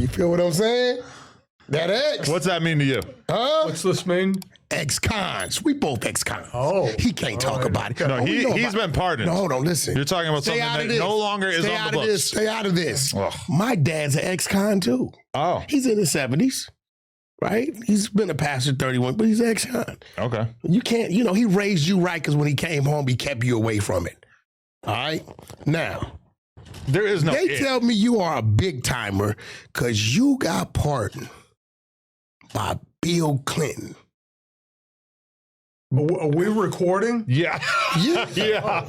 You feel what I'm saying? That ex. What's that mean to you? Huh? What's this mean? Ex-cons. We both ex-cons. Oh. He can't talk about it. No, he's been pardoned. No, hold on, listen. You're talking about something that no longer is on the books. Stay out of this. Ugh. My dad's an ex-con too. Oh. He's in his 70s, right? He's been a pastor 31, but he's an ex-con. Okay. You can't, he raised you right because when he came home, he kept you away from it. All right? Now, there is no They tell me you are a big timer because you got pardoned by Bill Clinton. Are we recording? Yeah. Yeah.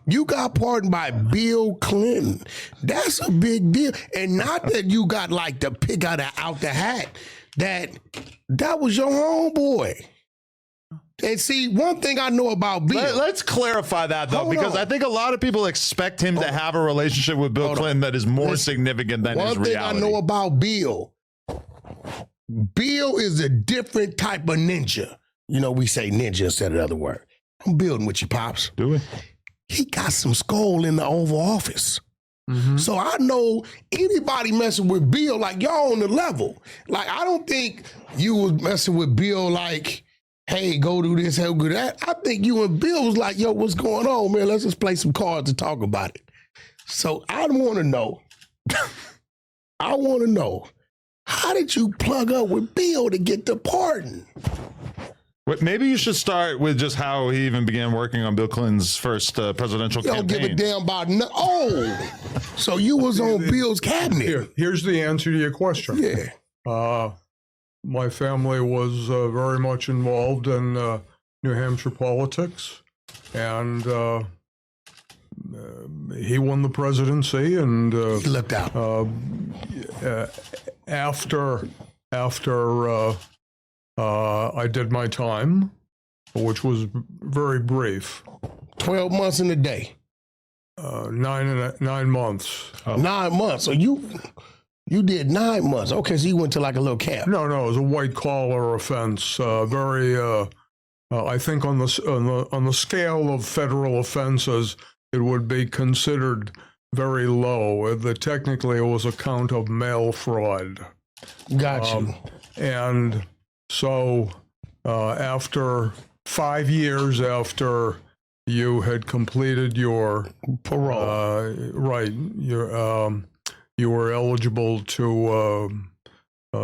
You got pardoned by Bill Clinton. That's a big deal. And not that you got like the pick out the hat. That was your homeboy. And see, one thing I know about Bill. Let's clarify that, though, because I think a lot of people expect him to have a relationship with Bill Clinton that is more significant than his reality. One thing I know about Bill is a different type of ninja. We say ninja instead of the other word. I'm building with you, Pops. Do we? He got some skull in the Oval Office. Mm-hmm. So I know anybody messing with Bill, like y'all on the level. Like, I don't think you was messing with Bill like, hey, go do this, go do that. I think you and Bill was like, yo, what's going on, man? Let's just play some cards and talk about it. So I want to know, how did you plug up with Bill to get the pardon? Maybe you should start with just how he even began working on Bill Clinton's first presidential campaign. You don't give a damn about so you was on Bill's cabinet. Here's the answer to your question. Yeah. My family was very much involved in New Hampshire politics, and he won the presidency. And he looked out. After I did my time, which was very brief. 12 months in a day. 9 months. 9 months. So you did 9 months. Okay, so you went to like a little camp. No, it was a white collar offense. Very, I think on the scale of federal offenses, it would be considered very low. Technically, it was a count of mail fraud. Got you. And so after 5 years after you had completed your parole, you were eligible to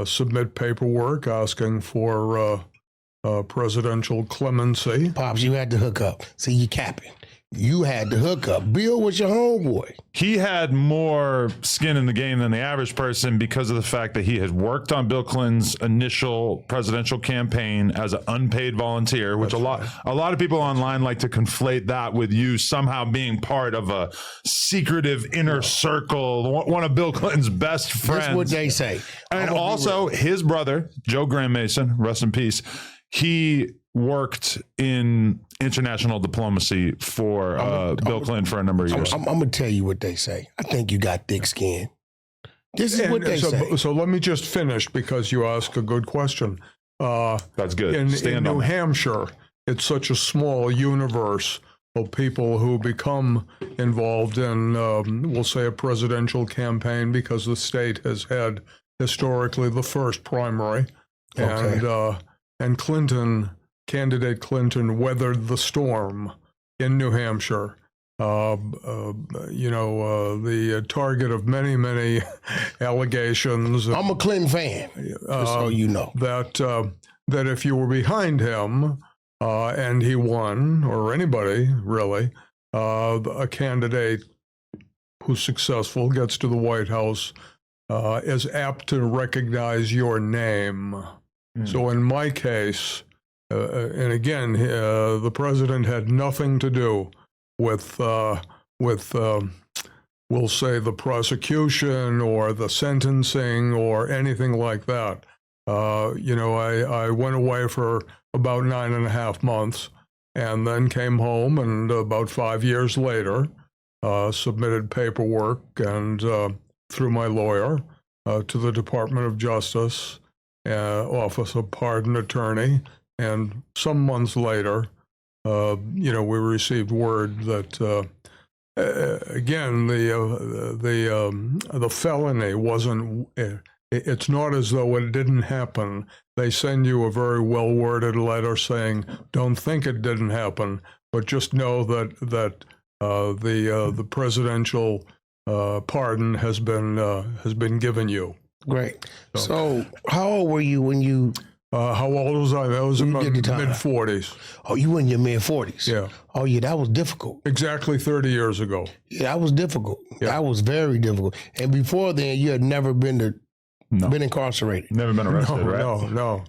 submit paperwork asking for presidential clemency. Pops, you had to hook up. See, you capping. You had to hook up. Bill was your homeboy. He had more skin in the game than the average person because of the fact that he had worked on Bill Clinton's initial presidential campaign as an unpaid volunteer, which a lot of people online like to conflate that with you somehow being part of a secretive inner circle, one of Bill Clinton's best friends. That's what they say. And also his brother, Joe Grandmaison, rest in peace, he worked in international diplomacy for Bill Clinton for a number of years. I'm going to tell you what they say. I think you got thick skin. This is what they say. So let me just finish because you asked a good question. That's good. In New Hampshire, it's such a small universe of people who become involved in, we'll say, a presidential campaign because the state has had historically the first primary. Okay. And candidate Clinton weathered the storm in New Hampshire. The target of many allegations. I'm a Clinton fan, so you know. That if you were behind him and he won, or anybody really, a candidate who's successful gets to the White House is apt to recognize your name. So in my case, and again, the president had nothing to do with we'll say, the prosecution or the sentencing or anything like that. I went away for about 9.5 months and then came home, and about 5 years later, submitted paperwork and through my lawyer to the Department of Justice, Office of Pardon Attorney, and some months later, we received word that again the felony wasn't it's not as though it didn't happen. They send you a very well-worded letter saying, "Don't think it didn't happen, but just know that the presidential pardon has been given you." Great. So how old were you when you? How old was I? I was in my mid-40s. Oh, you were in your mid-40s. Yeah. Oh, yeah, that was difficult. Exactly 30 years ago. Yeah, that was difficult. Yeah. That was very difficult. And before then, you had never been incarcerated. Never been arrested, right? No.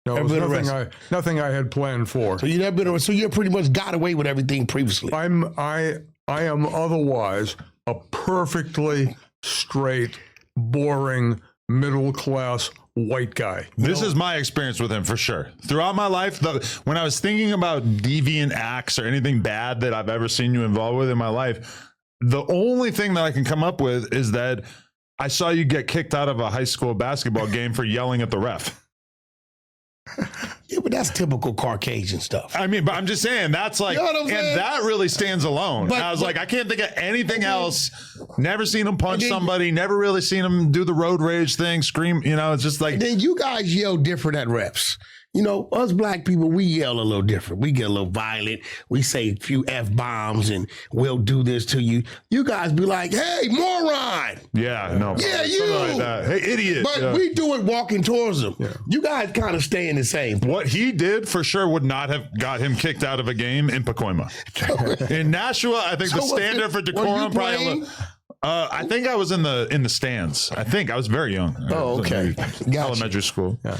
Never It was been nothing I had planned for. So you never been. So you pretty much got away with everything previously. I am otherwise a perfectly straight, boring, middle-class white guy. This is my experience with him for sure. Throughout my life, when I was thinking about deviant acts or anything bad that I've ever seen you involved with in my life, the only thing that I can come up with is that I saw you get kicked out of a high school basketball game for yelling at the ref. Yeah, but that's typical Caucasian stuff. I mean, but I'm just saying that's like, You know what I'm and saying? that really stands alone. But- I was but- like, I can't think of anything else. Never seen him punch then- somebody. Never really seen him do the road rage thing, scream. You know, it's just like, Then you guys yell different at refs. You know, us black people, we yell a little different. We get a little violent. We say a few F-bombs and we'll do this to you. You guys be like, hey, moron. yeah, no. Yeah, something you. like that. Hey, idiot. But Yeah. we do it walking towards them. You guys kind of stay in the same. What he did for sure would not have got him kicked out of a game in Pacoima. In Nashua, I think So the was standard it- for were you decorum probably. playing? I think I was in the stands. I think I was very young. Oh, I was in okay. maybe Gotcha. Elementary school. Yeah.